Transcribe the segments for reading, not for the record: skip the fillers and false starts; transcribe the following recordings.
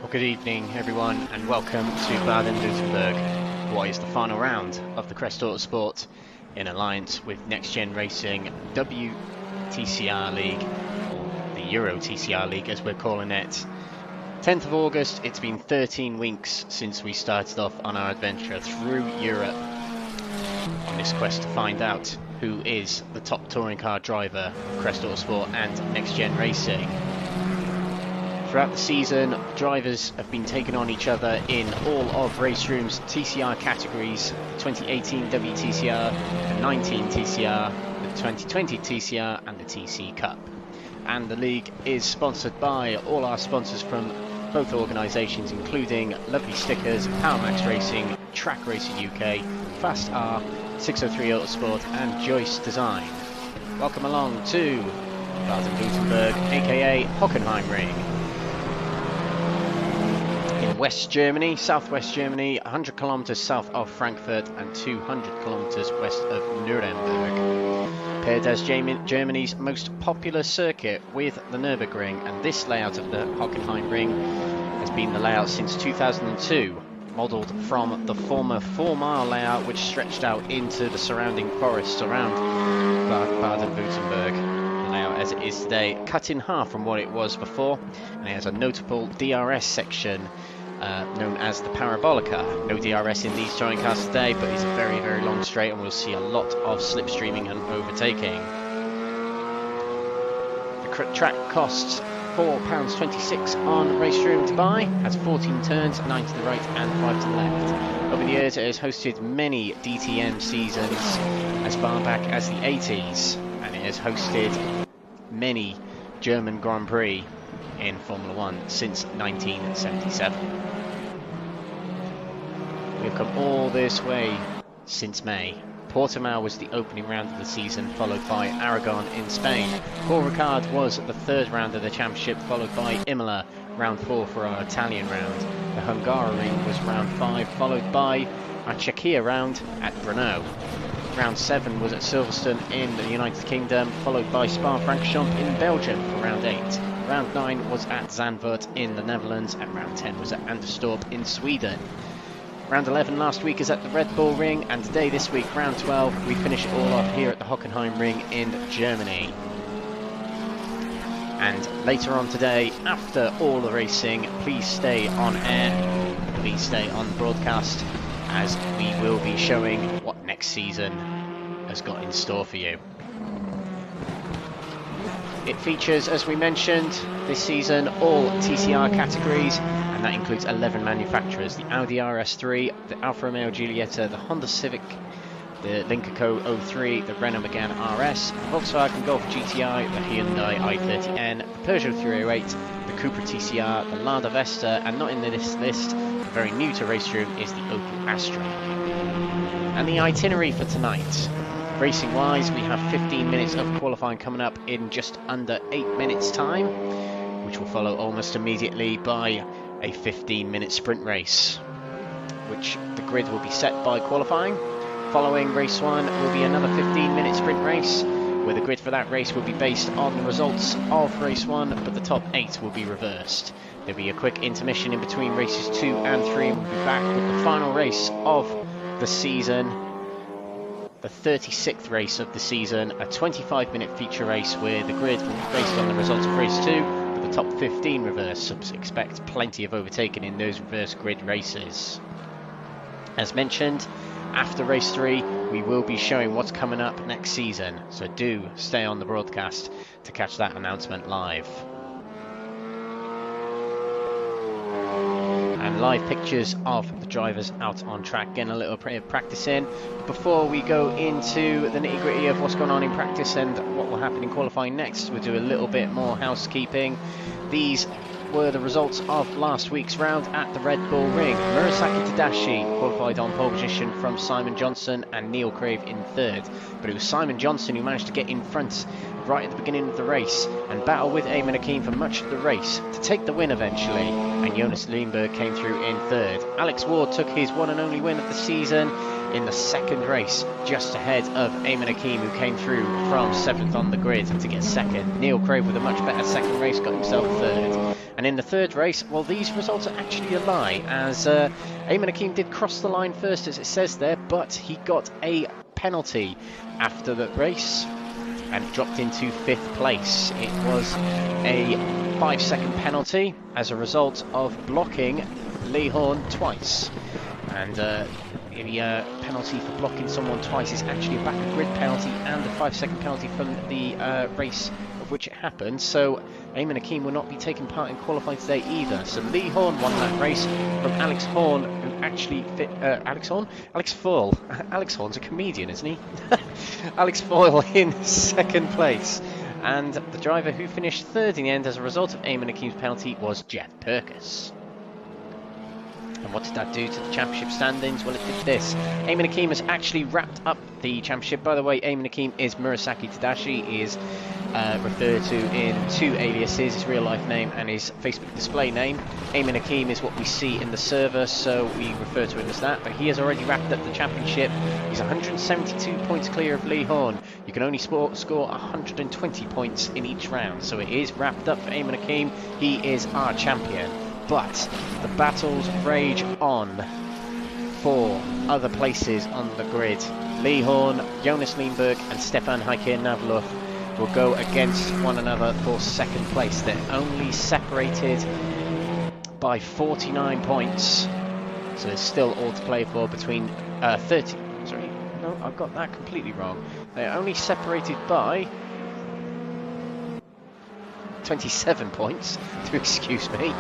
Well, good evening everyone and welcome to Baden-Württemberg, what is the final round of the Crest Autosport in alliance with NXTGEN Racing WTCR League, or the Euro TCR League as we're calling it. 10th of August, it's been 13 weeks since we started off on our adventure through Europe on this quest to find out who is the top touring car driver of Crest Autosport and NXTGEN Racing. Throughout the season, drivers have been taking on each other in all of RaceRoom's TCR categories: the 2018 WTCR, the 19 TCR, the 2020 TCR and the TC Cup. And the league is sponsored by all our sponsors from both organisations, including Lovely Stickers, PowerMax Racing, Track Racing UK, Fast R, 603 Autosport and Joyce Design. Welcome along to Baden-Württemberg, aka Hockenheimring. West Germany, southwest Germany, 100 kilometers south of Frankfurt and 200 kilometers west of Nuremberg. Paired as Germany's most popular circuit with the Nürburgring, and this layout of the Hockenheimring has been the layout since 2002, modelled from the former 4-mile layout which stretched out into the surrounding forests around Baden-Württemberg. The layout as it is today, cut in half from what it was before, and it has a notable DRS section known as the Parabolica. No DRS in these touring cars today, but it's a very, very long straight and we'll see a lot of slipstreaming and overtaking. The track costs £4.26 on RaceRoom to buy, has 14 turns, 9 to the right and 5 to the left. Over the years it has hosted many DTM seasons as far back as the 80s, and it has hosted many German Grand Prix in Formula 1 since 1977. We've come all this way since May. Portimao was the opening round of the season, followed by Aragon in Spain. Paul Ricard was the third round of the championship, followed by Imola, round 4 for our Italian round. The Hungaroring was round 5, followed by our Czechia round at Brno. Round 7 was at Silverstone in the United Kingdom, followed by Spa-Francorchamps in Belgium for round 8. Round 9 was at Zandvoort in the Netherlands, and round 10 was at Anderstorp in Sweden. Round 11 last week is at the Red Bull Ring, and today, this week, round 12, we finish it all off here at the Hockenheimring in Germany. And later on today, after all the racing, please stay on air, please stay on the broadcast, as we will be showing what next season has got in store for you. It features, as we mentioned, this season all TCR categories, and that includes 11 manufacturers: the Audi RS3, the Alfa Romeo Giulietta, the Honda Civic, the Lynk & Co 03, the Renault Megane RS, the Volkswagen Golf GTI, the Hyundai i30N, the Peugeot 308, the Cupra TCR, the Lada Vesta, and not in this list, very new to RaceRoom, is the Opel Astra. And the itinerary for tonight. Racing wise, we have 15 minutes of qualifying coming up in just under 8 minutes time, which will follow almost immediately by a 15-minute sprint race, which the grid will be set by qualifying. Following race 1 will be another 15-minute sprint race, where the grid for that race will be based on the results of race 1, but the top 8 will be reversed. There'll be a quick intermission in between races 2 and 3, and we'll be back with the final race of the season, the 36th race of the season, a 25-minute feature race where the grid will be based on the results of race 2, but the top 15 reverse, so expect plenty of overtaking in those reverse grid races. As mentioned, after race 3 we will be showing what's coming up next season, so do stay on the broadcast to catch that announcement live. And live pictures of the drivers out on track, getting a little bit of practice in. Before we go into the nitty gritty of what's going on in practice and what will happen in qualifying next, we'll do a little bit more housekeeping. These were the results of last week's round at the Red Bull Ring. Murasaki Tadashi qualified on pole position from Simon Johnson and Neil Crave in third, but it was Simon Johnson who managed to get in front right at the beginning of the race and battle with Ayman Aqeem for much of the race to take the win eventually, and Jonas Lindberg came through in third. Alex Ward took his one and only win of the season in the second race, just ahead of Ayman Aqeem, who came through from 7th on the grid to get second. Neil Crave with a much better second race got himself third. And in the third race, well, these results are actually a lie, as Ayman Aqeem did cross the line first, as it says there, but he got a penalty after the race and dropped into 5th place. It was a 5-second penalty as a result of blocking Lee Horne twice. And the penalty for blocking someone twice is actually a back-of-grid penalty and a 5-second penalty from the race of which it happened. So Ayman Aqeem will not be taking part in qualifying today either. So Lee Horne won that race from Alex Horne, who actually fit Alex Horne? Alex Foyle. Alex Horne's a comedian, isn't he? Alex Foyle in 2nd place. And the driver who finished 3rd in the end as a result of Ayman Aqeem's penalty was Jeff Purkis. And what did that do to the championship standings? Well, it did this. Ayman Aqeem has actually wrapped up the championship. By the way, Ayman Aqeem is Murasaki Tadashi. He is referred to in 2 aliases, his real life name and his Facebook display name. Ayman Aqeem is what we see in the server, so we refer to him as that. But he has already wrapped up the championship. He's 172 points clear of Lee Horne. You can only score 120 points in each round, so it is wrapped up for Ayman Aqeem. He is our champion. But the battles rage on for other places on the grid. Lee Horne, Jonas Lindberg and Stefan Hajker Knaverlof will go against one another for 2nd place. They're only separated by 49 points, so there's still all to play for between 30. Sorry, no, I've got that completely wrong. They're only separated by 27 points, to excuse me.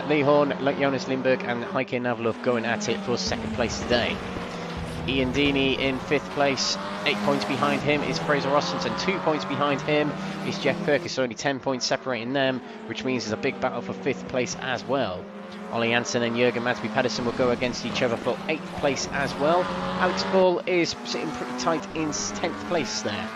Lee Horne, Jonas Lindberg and Hajker Knaverlof going at it for 2nd place today. Ian Deeney in 5th place, 8 points behind him is Fraser Rossens, and 2 points behind him is Jeff Purkis, so only 10 points separating them, which means there's a big battle for 5th place as well. Ollie Jansen and Jürgen Madsby Pedersen will go against each other for 8th place as well. Alex Foyle is sitting pretty tight in 10th place there.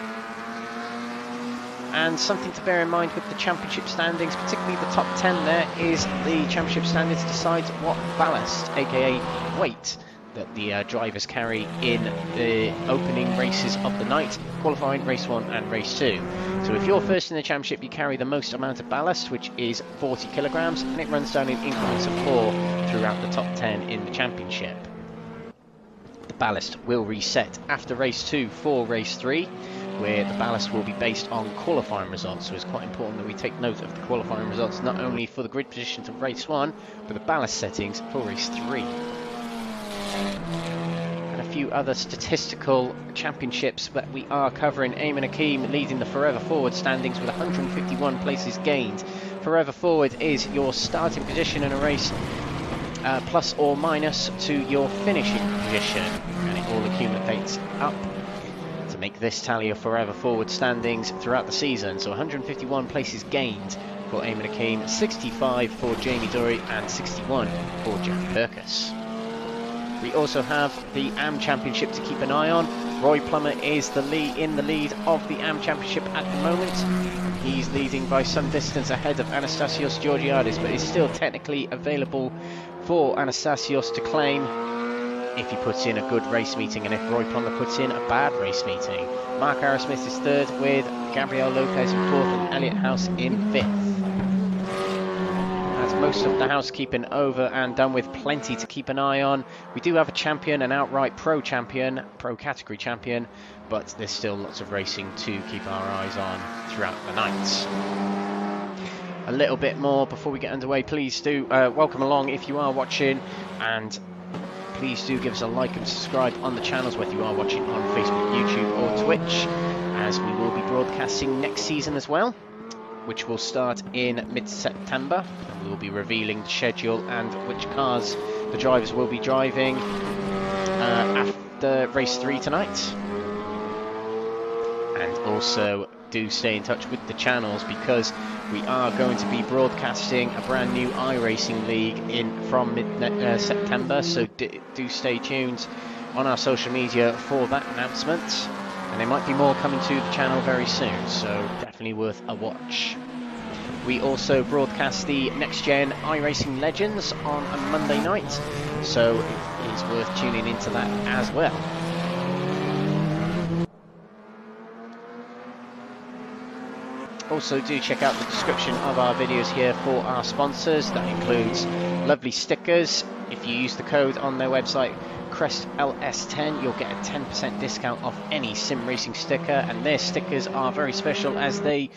And something to bear in mind with the championship standings, particularly the top 10 there, is the championship standings decides what ballast, aka weight, that the drivers carry in the opening races of the night, qualifying race 1 and race 2. So if you're first in the championship, you carry the most amount of ballast, which is 40 kilograms, and it runs down in increments of 4 throughout the top 10 in the championship. The ballast will reset after race 2 for race 3, where the ballast will be based on qualifying results. So it's quite important that we take note of the qualifying results, not only for the grid positions of race 1, but the ballast settings for race 3. And a few other statistical championships that we are covering. Ayman Aqeem leading the Forever Forward standings with 151 places gained. Forever Forward is your starting position in a race, plus or minus to your finishing position, and it all accumulates up to make this tally of Forever Forward standings throughout the season. So 151 places gained for Ayman Aqeem, 65 for Jamie Dury and 61 for Jack Purkis. We also have the AM Championship to keep an eye on. Roy Plummer is in the lead of the AM Championship at the moment. He's leading by some distance ahead of Anastasios Georgiadis, but is still technically available for Anastasios to claim if he puts in a good race meeting and if Roy Plummer puts in a bad race meeting. Mark Arrowsmith is 3rd with Gabriel Lopez in 4th and Elliot House in 5th. That's most of the housekeeping over and done with. Plenty to keep an eye on. We do have a champion, an outright pro champion, pro category champion, but there's still lots of racing to keep our eyes on throughout the night. A little bit more before we get underway. Please do welcome along if you are watching, and please do give us a like and subscribe on the channels, whether you are watching on Facebook, YouTube or Twitch, as we will be broadcasting next season as well, which will start in mid-September. We will be revealing the schedule and which cars the drivers will be driving after race 3 tonight. And also do stay in touch with the channels, because we are going to be broadcasting a brand new iRacing League from mid-September, so do stay tuned on our social media for that announcement. And there might be more coming to the channel very soon, so definitely worth a watch. We also broadcast the NXTGEN iRacing Legends on a Monday night, so it is worth tuning into that as well. Also do check out the description of our videos here for our sponsors. That includes lovely stickers. If you use the code on their website CrestLS10, you'll get a 10% discount off any sim racing sticker, and their stickers are very special as they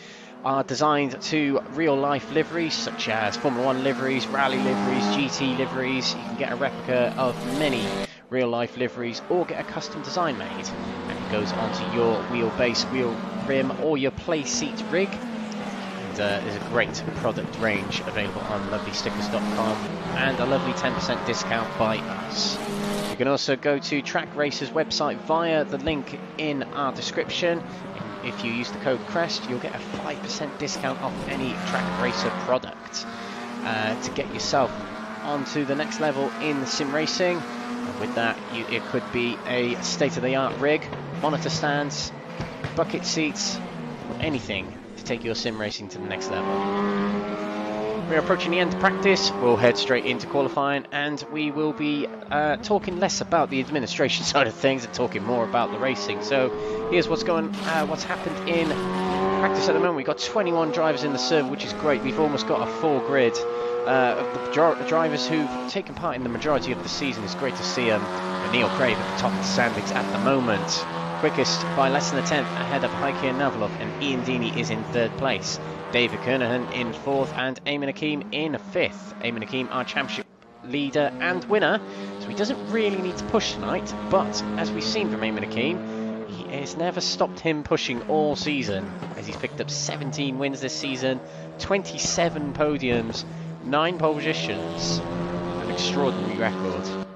are designed to real life liveries such as Formula 1 liveries, rally liveries, GT liveries. You can get a replica of many real life liveries or get a custom design made, and it goes onto your wheelbase, wheel rim or your play seat rig. And there's a great product range available on lovelystickers.com and a lovely 10% discount by us. You can also go to Track Racer's website via the link in our description. If you use the code CREST, you'll get a 5% discount off any Track Racer product to get yourself onto the next level in sim racing. And with that, it could be a state-of-the-art rig, monitor stands, bucket seats, anything to take your sim racing to the next level. We're approaching the end of practice. We'll head straight into qualifying, and we will be talking less about the administration side of things and talking more about the racing. So here's what's happened in practice at the moment. We've got 21 drivers in the server, which is great. We've almost got a full grid of the drivers who've taken part in the majority of the season. It's great to see Neil Crave at the top of the standings at the moment. Quickest by less than a tenth ahead of Hajker and Knaverlof, and Ian Deeney is in third place. David Kernahan in fourth and Ayman Aqeem in fifth. Ayman Aqeem, our championship leader and winner, so he doesn't really need to push tonight, but as we've seen from Ayman Aqeem, it's never stopped him pushing all season, as he's picked up 17 wins this season, 27 podiums, 9 pole positions, an extraordinary record.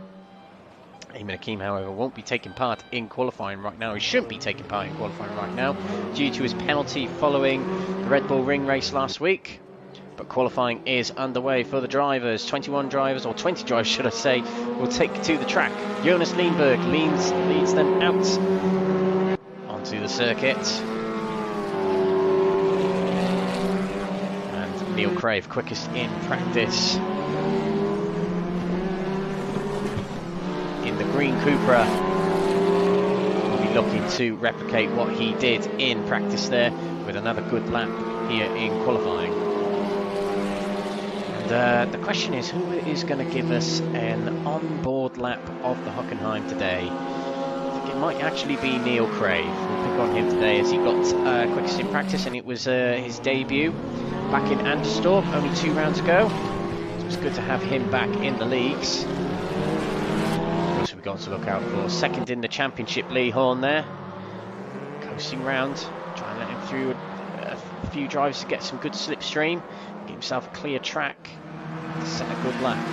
Ayman Aqeem, however, won't be taking part in qualifying right now. He shouldn't be taking part in qualifying right now due to his penalty following the Red Bull Ring race last week. But qualifying is underway for the drivers. 21 drivers, or 20 drivers should I say, will take to the track. Jonas Lindberg leads them out onto the circuit. And Neil Crave, quickest in practice. In the green Cupra, will be looking to replicate what he did in practice there with another good lap here in qualifying. And the question is, who is going to give us an on-board lap of the Hockenheim today? I think it might actually be Neil Crave. We'll pick on him today as he got quickest in practice, and it was his debut back in Anderstorp only 2 rounds ago. So it's good to have him back in the leagues. We've got to look out for second in the championship, Lee Horne there, coasting round, trying to let him through a few drives to get some good slipstream, get himself a clear track to set a good lap.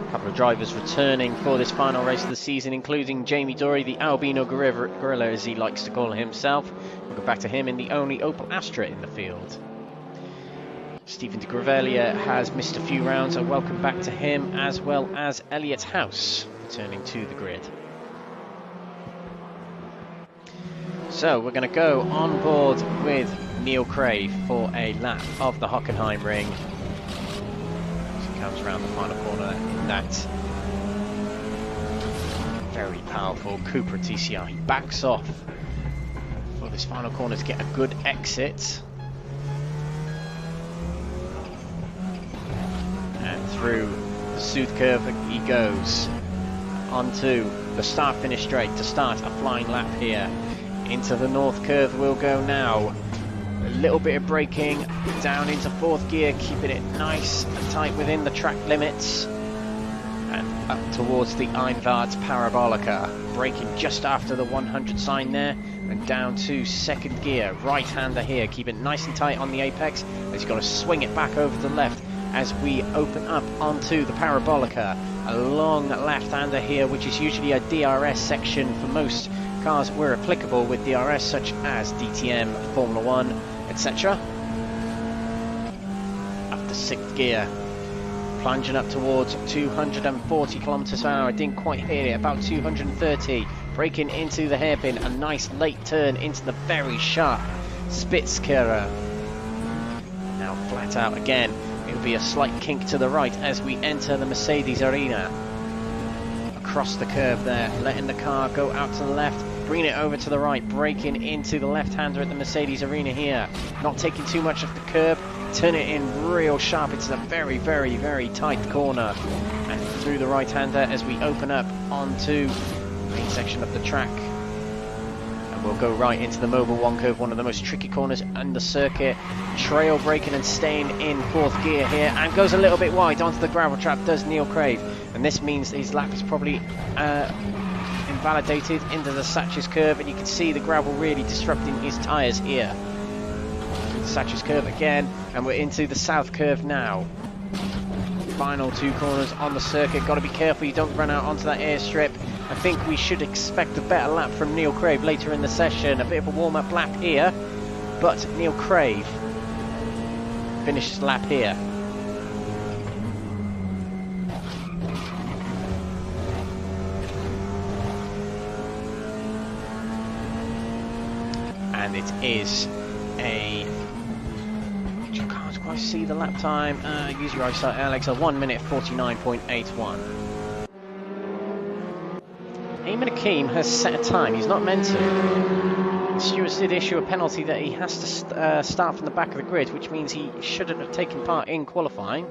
A couple of drivers returning for this final race of the season, including Jamie Dory, the albino gorilla as he likes to call himself. We'll go back to him in the only Opel Astra in the field. Stephen de Gravelia has missed a few rounds, so welcome back to him, as well as Elliot House returning to the grid. So we're going to go on board with Neil Crave for a lap of the Hockenheimring as he comes around the final corner in that very powerful Cupra TCR. He backs off for this final corner to get a good exit. Through the Sooth curve he goes onto the start-finish straight to start a flying lap here. Into the North curve we'll go now. A little bit of braking down into 4th gear, keeping it nice and tight within the track limits. And up towards the Einwart Parabolica. Braking just after the 100 sign there. And down to 2nd gear. Right-hander here, keep it nice and tight on the apex. As you've got to swing it back over to the left as we open up onto the Parabolica. A long left-hander here, which is usually a DRS section for most cars that were applicable with DRS, such as DTM, Formula 1, etc. Up to 6th gear, plunging up towards 240 kilometers per hour. Didn't quite hit it, about 230. Braking into the hairpin, a nice late turn into the very sharp Spitzkehrer. Now flat out again. It'll be a slight kink to the right as we enter the Mercedes arena. Across the curve there, letting the car go out to the left, bringing it over to the right, braking into the left-hander at the Mercedes arena here. Not taking too much of the curb, turn it in real sharp. It's a very, very, very tight corner. And through the right-hander as we open up onto the main section of the track. And we'll go right into the Mobile 1 curve, one of the most tricky corners on the circuit. Trail braking and staying in 4th gear here, and goes a little bit wide onto the gravel trap, does Neil Crave. And this means his lap is probably invalidated into the Satches curve, and you can see the gravel really disrupting his tyres here. The Satches curve again, and we're into the south curve now. Final 2 corners on the circuit. Got to be careful you don't run out onto that airstrip. I think we should expect a better lap from Neil Crave later in the session. A bit of a warm-up lap here, but Neil Crave finishes lap here. And it is a... you can't quite see the lap time. Use your eyesight, Alex. A 1 minute 49.81. Ayman Aqeem has set a time. He's not meant to. The stewards did issue a penalty that he has to start from the back of the grid, which means he shouldn't have taken part in qualifying.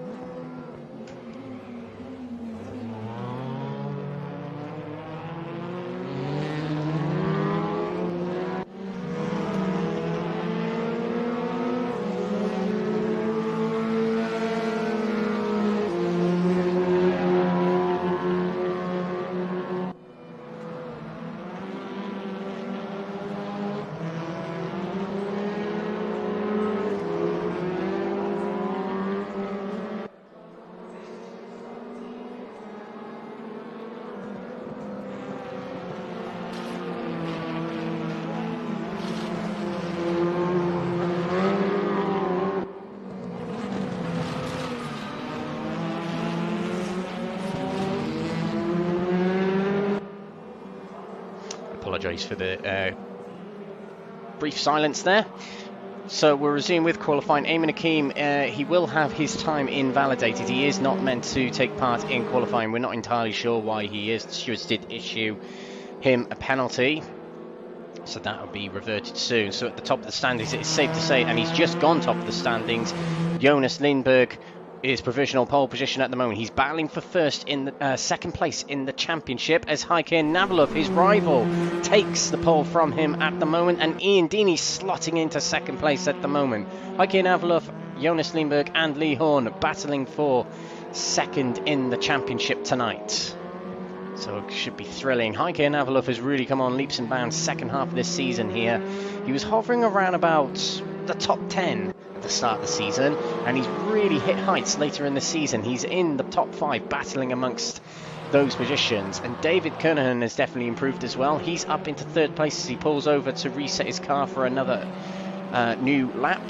Apologise for the brief silence there. So we'll resume with qualifying. Ayman Aqeem, he will have his time invalidated. He is not meant to take part in qualifying. We're not entirely sure why he is. The stewards did issue him a penalty, so that will be reverted soon. So at the top of the standings, it's safe to say, and he's just gone top of the standings, Jonas Lindberg is provisional pole position at the moment. He's battling for first in the second place in the championship as Hajker Knaverlof, his rival, takes the pole from him at the moment, and Ian Deeney slotting into second place at the moment. Hajker Knaverlof, Jonas Lindberg and Lee Horne battling for second in the championship tonight. So it should be thrilling. Hajker Knaverlof has really come on leaps and bounds second half of this season here. He was hovering around about the top 10 at the start of the season, and he's really hit heights later in the season. He's in the top 5 battling amongst those positions, and David Kernahan has definitely improved as well. He's up into third place as he pulls over to reset his car for another new lap.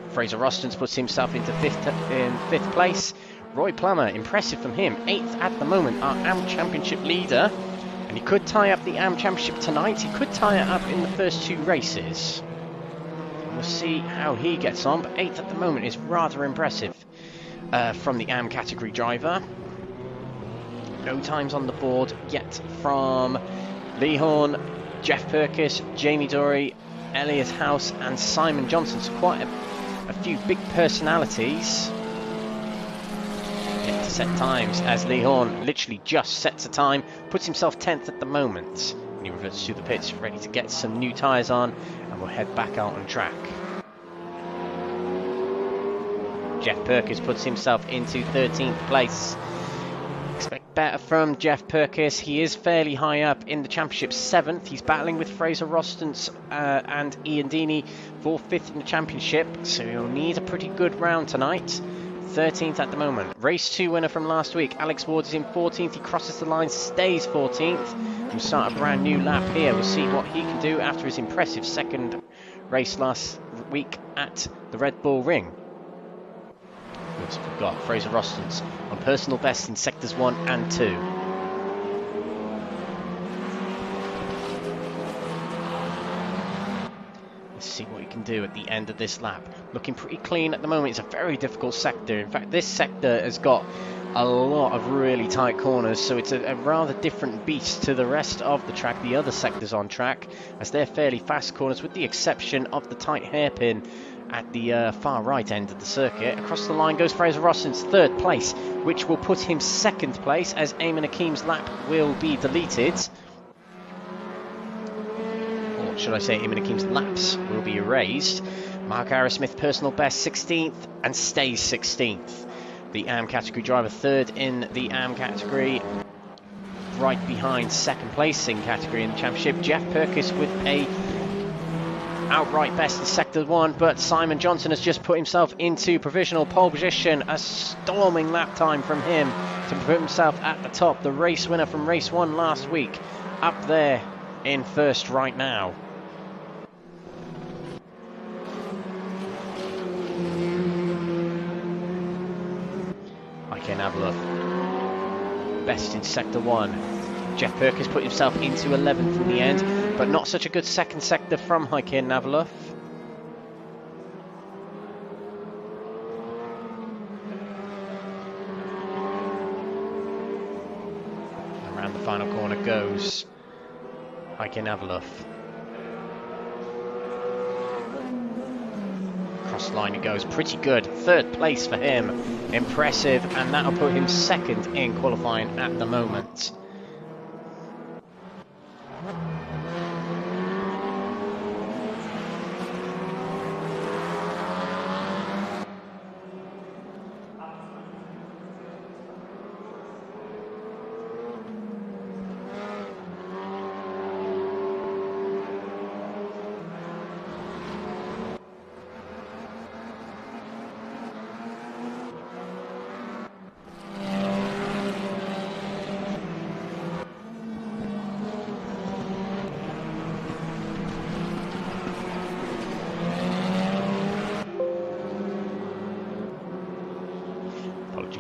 Fraser Rostons puts himself into fifth place. Roy Plummer, impressive from him, 8th at the moment, our AM Championship leader, and he could tie up the AM Championship tonight. He could tie it up in the first 2 races. We'll see how he gets on, but 8th at the moment is rather impressive from the AM category driver. No times on the board yet from Lee Horne, Jeff Purkis, Jamie Dory, Elliot House and Simon Johnson. So quite a few big personalities yet to set times, as Lee Horne literally just sets a time, puts himself 10th at the moment. And he reverts to the pits, ready to get some new tyres on, and we'll head back out on track. Jeff Purkis puts himself into 13th place. Expect better from Jeff Purkis. He is fairly high up in the championship, 7th. He's battling with Fraser Rostons and Ian Deeney for 5th in the championship, so he'll need a pretty good round tonight. 13th at the moment. Race 2 winner from last week, Alex Ward, is in 14th. He crosses the line, stays 14th. We'll start a brand new lap here. We'll see what he can do after his impressive second race last week at the Red Bull Ring. We've got Fraser Rostons on personal best in sectors 1 and 2. Let's see what he can do at the end of this lap. Looking pretty clean at the moment. It's a very difficult sector. In fact, this sector has got a lot of really tight corners, so it's a rather different beast to the rest of the track, the other sectors on track, as they're fairly fast corners, with the exception of the tight hairpin at the far right end of the circuit. Across the line goes Fraser Rosson's third place, which will put him second place, as Ayman Aqeem's lap will be deleted. Or should I say Ayman Aqeem's laps will be erased. Mark Arrowsmith, personal best, 16th, and stays 16th. The AM category driver, third in the AM category, right behind second placing category in the championship. Jeff Perkis with a outright best in Sector 1, but Simon Johnson has just put himself into provisional pole position. A storming lap time from him to put himself at the top. The race winner from race 1 last week, up there in first right now. Knaverlof, best in Sector 1. Jeff Perkins put himself into 11th in the end, but not such a good second sector from Hajker Knaverlof. Around the final corner goes Hajker Knaverlof. Cross line it goes, pretty good. Third place for him, impressive, and that'll put him second in qualifying at the moment.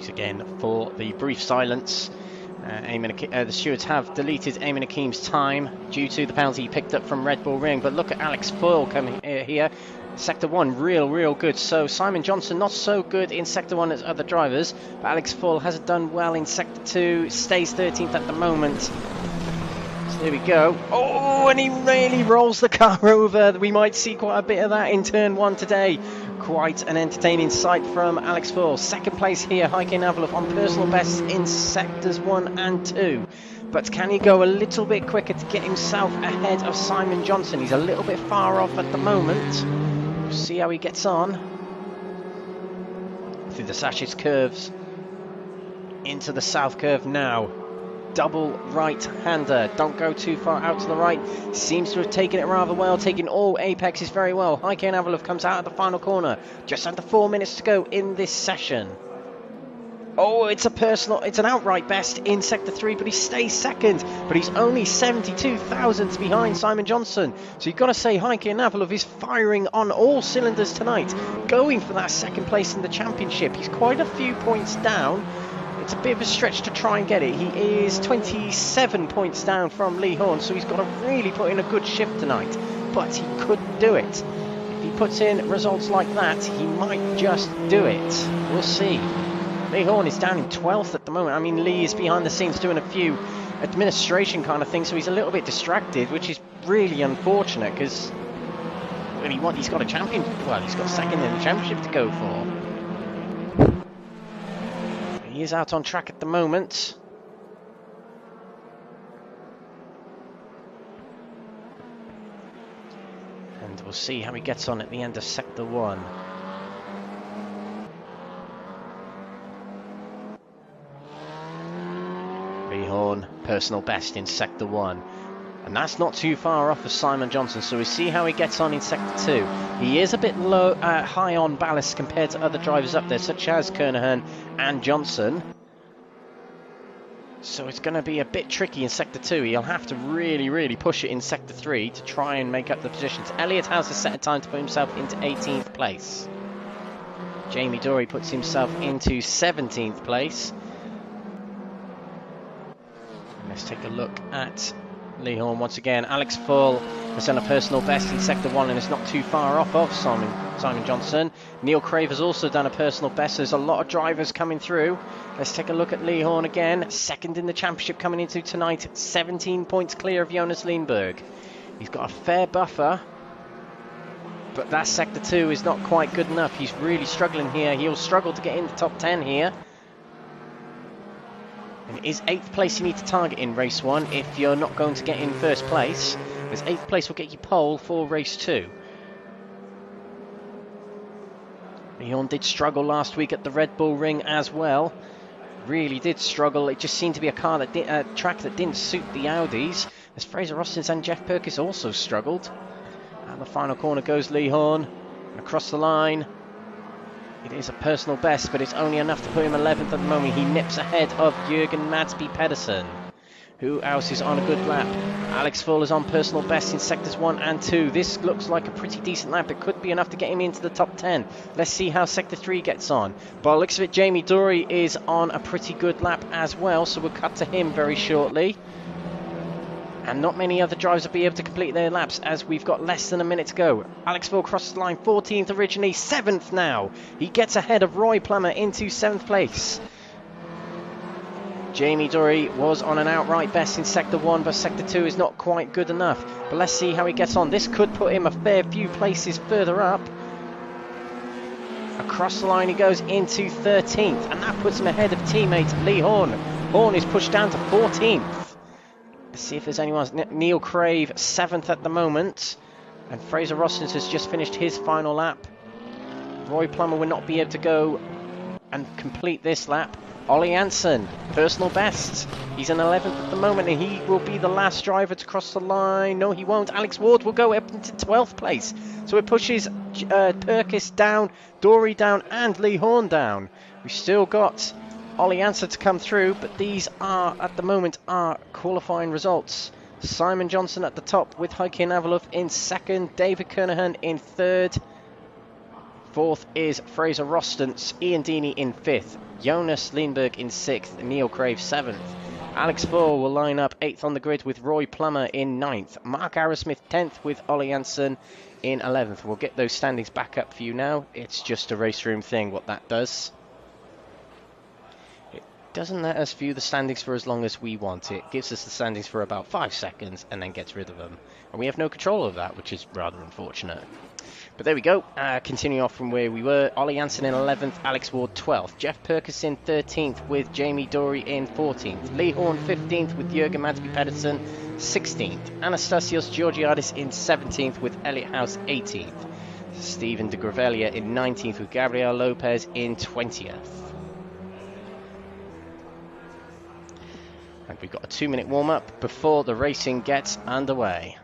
Again for the brief silence. The stewards have deleted Ayman Aqeem's time due to the penalty he picked up from Red Bull Ring, but look at Alex Foyle coming here. Sector 1 real good. So Simon Johnson not so good in Sector 1 as other drivers, but Alex Foyle hasn't done well in Sector 2, stays 13th at the moment. So there we go. Oh, and he really rolls the car over. We might see quite a bit of that in turn 1 today. Quite an entertaining sight from Alex Foyle. Second place here, Hajker Knaverlof on personal best in sectors 1 and 2. But can he go a little bit quicker to get himself ahead of Simon Johnson? He's a little bit far off at the moment. We'll see how he gets on. Through the Sachets curves. Into the south curve now. Double right-hander, don't go too far out to the right, seems to have taken it rather well, taking all apexes very well. Hajker Knaverlof comes out at the final corner, just under 4 minutes to go in this session. Oh, it's an outright best in Sector 3, but he stays second, but he's only 72 thousandths behind Simon Johnson. So you've got to say Hajker Knaverlof is firing on all cylinders tonight, going for that second place in the championship. He's quite a few points down. It's a bit of a stretch to try and get it. He is 27 points down from Lee Horne, so he's got to really put in a good shift tonight. But he could do it. If he puts in results like that, he might just do it. We'll see. Lee Horne is down in 12th at the moment. I mean, Lee is behind the scenes doing a few administration kind of things, so he's a little bit distracted, which is really unfortunate because he's got a champion. Well, he's got second in the championship to go for. He is out on track at the moment. And we'll see how he gets on at the end of Sector 1. Lee Horne, personal best in Sector 1. And that's not too far off of Simon Johnson, so we'll see how he gets on in Sector 2. He is a bit low, high on ballast compared to other drivers up there, such as Kernahan and Johnson. So it's going to be a bit tricky in Sector 2. He'll have to really push it in Sector 3 to try and make up the positions. Elliot has a set of time to put himself into 18th place. Jamie Dory puts himself into 17th place. And let's take a look at Lee Horne once again. Alex Foyle has done a personal best in Sector 1 and is not too far off of Simon Johnson. Neil Crave has also done a personal best. There's a lot of drivers coming through. Let's take a look at Lee Horne again. Second in the championship coming into tonight. 17 points clear of Jonas Lindberg. He's got a fair buffer, but that Sector 2 is not quite good enough. He's really struggling here. He'll struggle to get in the top 10 here. And it is 8th place you need to target in race 1 if you're not going to get in first place, because 8th place will get you pole for race 2. Horne did struggle last week at the Red Bull Ring as well. Really did struggle. It just seemed to be a track that didn't suit the Audis, as Fraser Austin and Jeff Perkins also struggled. And the final corner goes Lee Horne. Across the line. It is a personal best, but it's only enough to put him 11th at the moment. He nips ahead of Jürgen Madsby Pedersen. Who else is on a good lap? Alex Fuller's on personal best in sectors 1 and 2. This looks like a pretty decent lap. It could be enough to get him into the top 10. Let's see how sector 3 gets on. By the looks of it, Jamie Dory is on a pretty good lap as well, so we'll cut to him very shortly. And not many other drivers will be able to complete their laps, as we've got less than a minute to go. Alex Fuller crosses the line, 14th originally, 7th now. He gets ahead of Roy Plummer into 7th place. Jamie Dory was on an outright best in Sector 1, but Sector 2 is not quite good enough. But let's see how he gets on. This could put him a fair few places further up. Across the line he goes into 13th, and that puts him ahead of teammate Lee Horne. Horne is pushed down to 14th. Let's see if there's anyone else. Neil Crave, 7th at the moment. And Fraser Rossins has just finished his final lap. Roy Plummer will not be able to go and complete this lap. Ollie Hansen, personal best. He's an 11th at the moment, and he will be the last driver to cross the line. No, he won't. Alex Ward will go up into 12th place. So it pushes Perkis down, Dory down, and Lee Horne down. We've still got Ollie Hansen to come through, but these are, at the moment, are qualifying results. Simon Johnson at the top with Hajker Knaverlof in 2nd, David Kernahan in 3rd. 4th is Fraser Rostance, Ian Deeney in 5th, Jonas Lindberg in 6th, Neil Crave 7th. Alex Fuller will line up 8th on the grid with Roy Plummer in 9th. Mark Arrowsmith 10th with Ollie Hansen in 11th. We'll get those standings back up for you now. It's just a race room thing, what that does. It doesn't let us view the standings for as long as we want. It gives us the standings for about 5 seconds and then gets rid of them. And we have no control of that, which is rather unfortunate. But there we go, continuing off from where we were. Ollie Hansen in 11th, Alex Ward 12th, Jeff Perkis in 13th with Jamie Dory in 14th, Lee Horne 15th with Jürgen Madsby Pedersen 16th, Anastasios Georgiadis in 17th with Elliot House 18th, Stephen de Gravelia in 19th with Gabriel Lopez in 20th. And we've got a 2-minute warm-up before the racing gets underway.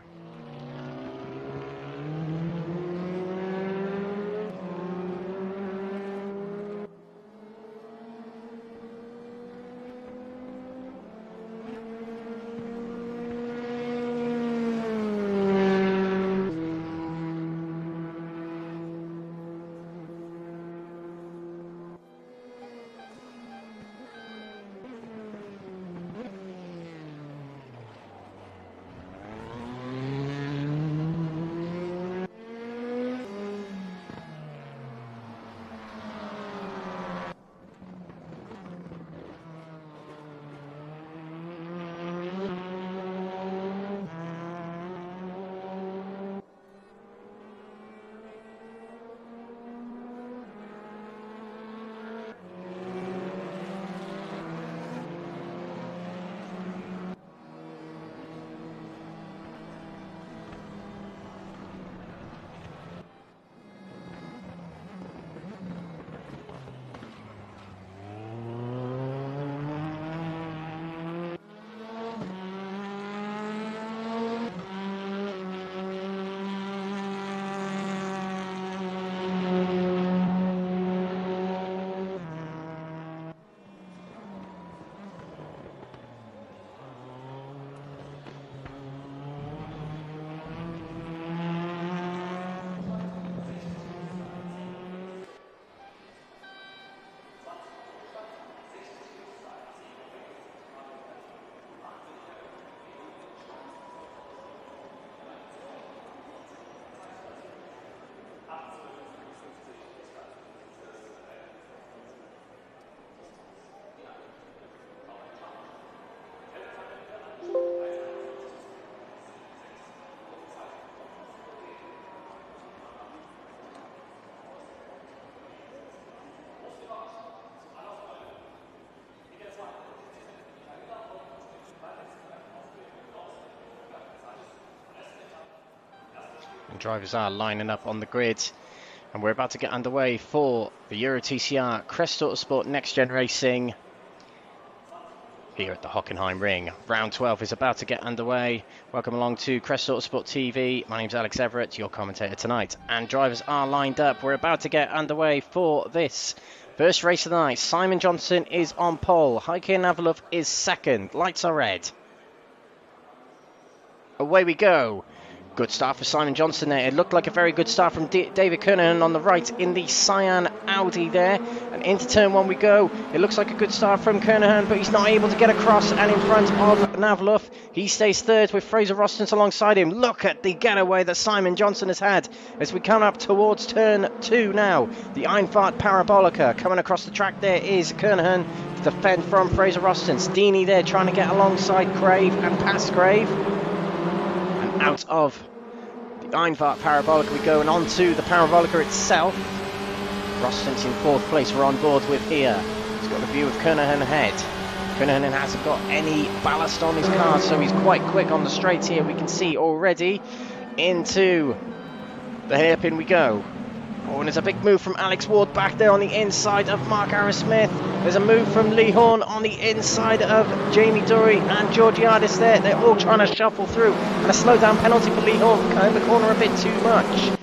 Drivers are lining up on the grid, and we're about to get underway for the Euro TCR Crest Autosport Next Gen Racing here at the Hockenheimring. Round 12 is about to get underway. Welcome along to Crest Autosport TV. My name's Alex Everett, your commentator tonight, and drivers are lined up. We're about to get underway for this first race of the night. Simon Johnson is on pole. Hajker Knaverlof is second. Lights are red. Away we go. Good start for Simon Johnson there. It looked like a very good start from David Kernahan on the right in the cyan Audi there. And into turn one we go. It looks like a good start from Kernahan, but he's not able to get across. And in front of Knaverlof, he stays third with Fraser Rostens alongside him. Look at the getaway that Simon Johnson has had as we come up towards turn two now. The Einfahrt Parabolica coming across the track there is Kernahan to defend from Fraser Rostens. Deeney there trying to get alongside Crave and past Crave. And out of the Einfahrt Parabolica we go and onto the Parabolica itself. Rostens in fourth place we're on board with here. He's got a view of Kernahan ahead. Kernahan hasn't got any ballast on his car, so he's quite quick on the straights here. We can see already into the hairpin we go. Oh, and there's a big move from Alex Ward back there on the inside of Mark Arrowsmith. There's a move from Lee Horne on the inside of Jamie Dury and Georgiadis there. They're all trying to shuffle through. And a slowdown penalty for Lee Horne, cutting the corner a bit too much.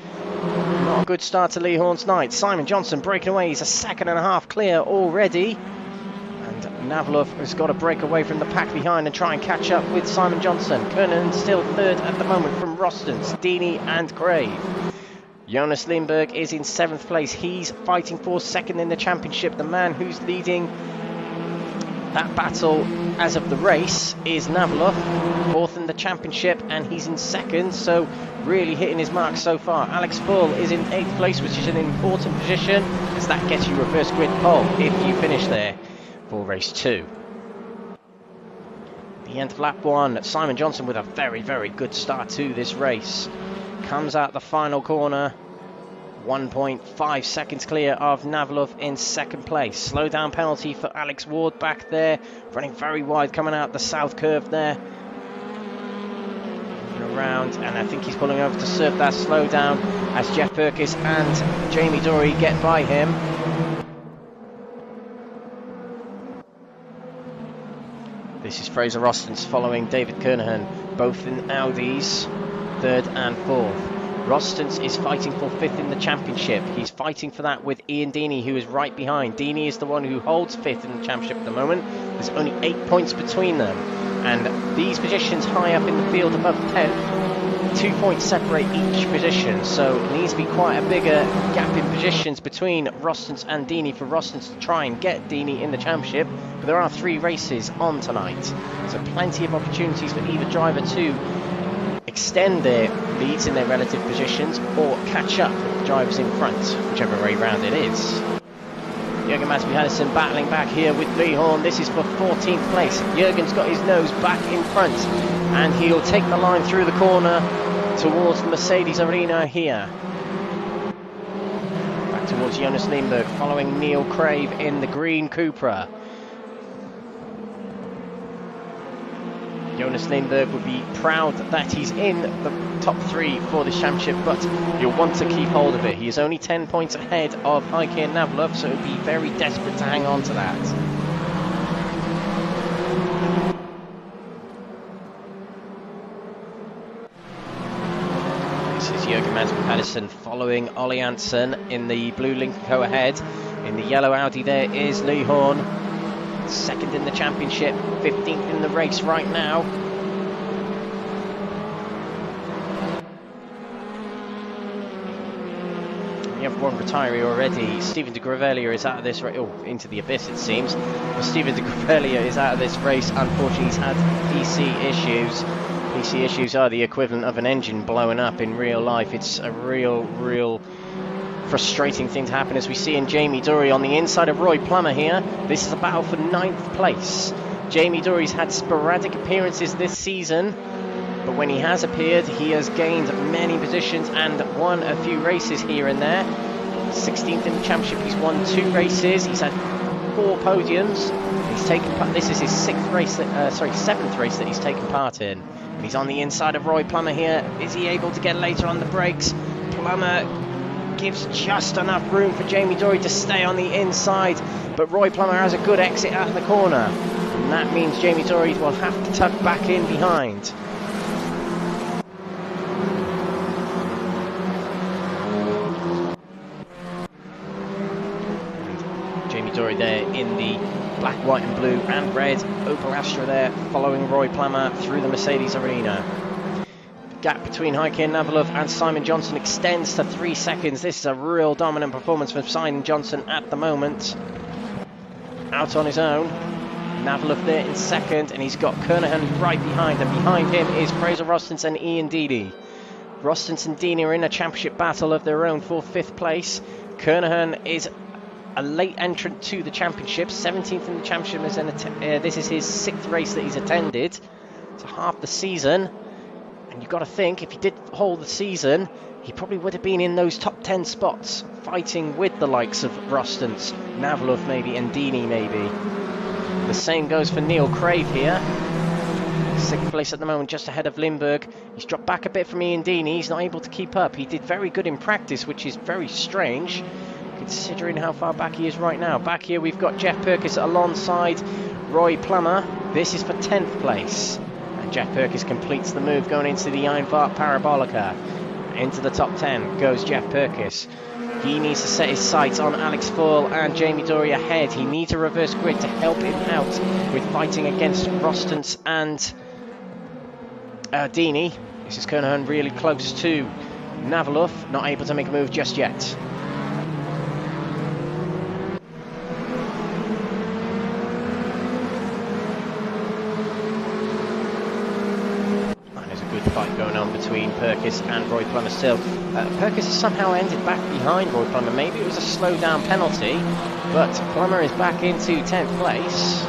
Not a good start to Lee Horne's night. Simon Johnson breaking away. He's a second and a half clear already. And Knaverlof has got to break away from the pack behind and try and catch up with Simon Johnson. Kernahan still third at the moment from Rostens, Deeney and Crave. Jonas Lindberg is in 7th place. He's fighting for second in the championship. The man who's leading that battle as of the race is Knaverlof, 4th in the championship, and he's in 2nd, so really hitting his mark so far. Alex Bull is in 8th place, which is an important position, as that gets you reverse grid pole if you finish there for race 2. The end of lap 1, Simon Johnson with a very, very good start to this race. Comes out the final corner, 1.5 seconds clear of Knaverlof in 2nd place. Slowdown penalty for Alex Ward back there, running very wide coming out the south curve there. Around, and I think he's pulling over to serve that slowdown as Jeff Perkis and Jamie Dury get by him. This is Fraser Rostens following David Kernahan, both in Audis, 3rd and 4th. Rostens is fighting for 5th in the championship. He's fighting for that with Ian Deeney, who is right behind. Deeney is the one who holds 5th in the championship at the moment. There's only 8 points between them. And these positions high up in the field above 10, 2 points separate each position. So it needs to be quite a bigger gap in positions between Rostens and Deeney for Rostens to try and get Deeney in the championship. But there are 3 races on tonight. So plenty of opportunities for either driver to extend their leads in their relative positions or catch up with the drivers in front, whichever way round it is. Jürgen Matthew-Hannison battling back here with Lee Horne. This is for 14th place. Jürgen's got his nose back in front and he'll take the line through the corner towards the Mercedes Arena here. Back towards Jonas Lindberg following Neil Crave in the green Cupra. Jonas Lindberg would be proud that he's in the top 3 for this championship, but he'll want to keep hold of it. He is only 10 points ahead of Hajker Knaverlof, so he'll be very desperate to hang on to that. This is Jürgen Matthew-Hannison following Ollie Hansen in the blue Lincoln Co ahead. In the yellow Audi there is Lee Horne. 2nd in the championship, 15th in the race right now. We have one retiree already. Stephen de Gravelia is out of this race. Oh, into the abyss it seems. Well, Stephen de Gravelia is out of this race. Unfortunately, he's had PC issues. PC issues are the equivalent of an engine blowing up in real life. It's a real frustrating thing to happen, as we see in Jamie Dury on the inside of Roy Plummer here. This is a battle for 9th place. Jamie Dury's had sporadic appearances this season, but when he has appeared, he has gained many positions and won a few races here and there. 16th in the championship, he's won 2 races. He's had 4 podiums. He's taken part. This is his 7th race that he's taken part in. He's on the inside of Roy Plummer here. Is he able to get later on the brakes? Plummer gives just enough room for Jamie Dory to stay on the inside, but Roy Plummer has a good exit out of the corner, and that means Jamie Dory will have to tuck back in behind. And Jamie Dory there in the black, white and blue and red Opel Astra there, following Roy Plummer through the Mercedes arena. Gap between Hajker, Knaverlof and Simon Johnson extends to 3 seconds. This is a real dominant performance from Simon Johnson at the moment. Out on his own. Knaverlof there in second, and he's got Kernahan right behind, and behind him is Fraser Rostens and Ian Deedy. Rostens and Deedy are in a championship battle of their own for 5th place. Kernahan is a late entrant to the championship, 17th in the championship. This is his 6th race that he's attended. So half the season. And you've got to think, if he did hold the season, he probably would have been in those top 10 spots, fighting with the likes of Rostens, Knaverlof maybe, and Deedy maybe. The same goes for Neil Crave here. 6th place at the moment, just ahead of Lindberg. He's dropped back a bit from Ian Deedy. He's not able to keep up. He did very good in practice, which is very strange, considering how far back he is right now. Back here we've got Jeff Perkins alongside Roy Plummer. This is for 10th place. Jeff Perkins completes the move going into the Einvart Parabolica. Into the top 10 goes Jeff Perkins. He needs to set his sights on Alex Fall and Jamie Dory ahead. He needs a reverse grid to help him out with fighting against Rostens and Deedy. This is Kernahan really close to Knaverlof, not able to make a move just yet. Fight going on between Perkins and Roy Plummer still. Perkins has somehow ended back behind Roy Plummer. Maybe it was a slow down penalty, but Plummer is back into 10th place.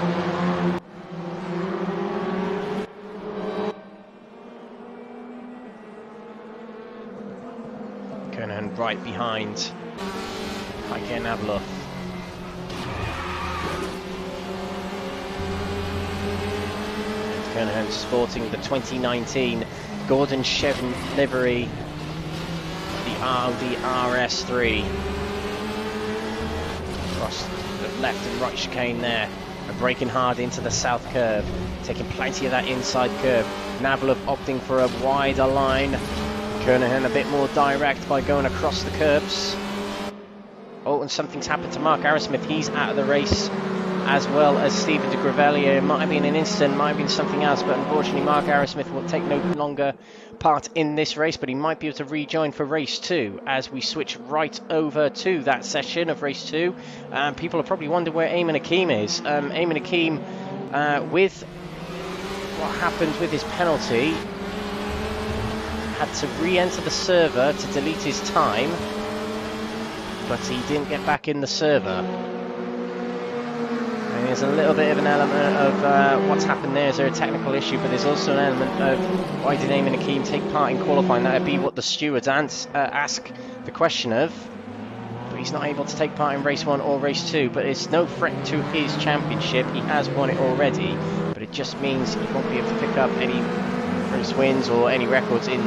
Kernahan right behind Hajker Knaverlof. Kernahan sporting the 2019 Gordon Chevron livery, the Audi RS3. Across the left and right chicane there, and braking hard into the south curve, taking plenty of that inside curve. Knaverlof opting for a wider line. Kernahan a bit more direct by going across the curbs. Oh, and something's happened to Mark Arrowsmith. He's out of the race, as well as Stephen de Grevelier. It might have been an incident, might have been something else, but unfortunately Mark Arrowsmith will take no longer part in this race, but he might be able to rejoin for race 2 as we switch right over to that session of race 2. People are probably wondering where Ayman Aqeem is. Ayman Aqeem, with what happened with his penalty, had to re-enter the server to delete his time, but he didn't get back in the server. There's a little bit of an element of what's happened there. Is there a technical issue? But there's also an element of why did Ayman Aqeem take part in qualifying? That would be what the stewards ask the question of. But he's not able to take part in race 1 or race 2. But it's no threat to his championship. He has won it already. But it just means he won't be able to pick up any race wins or any records in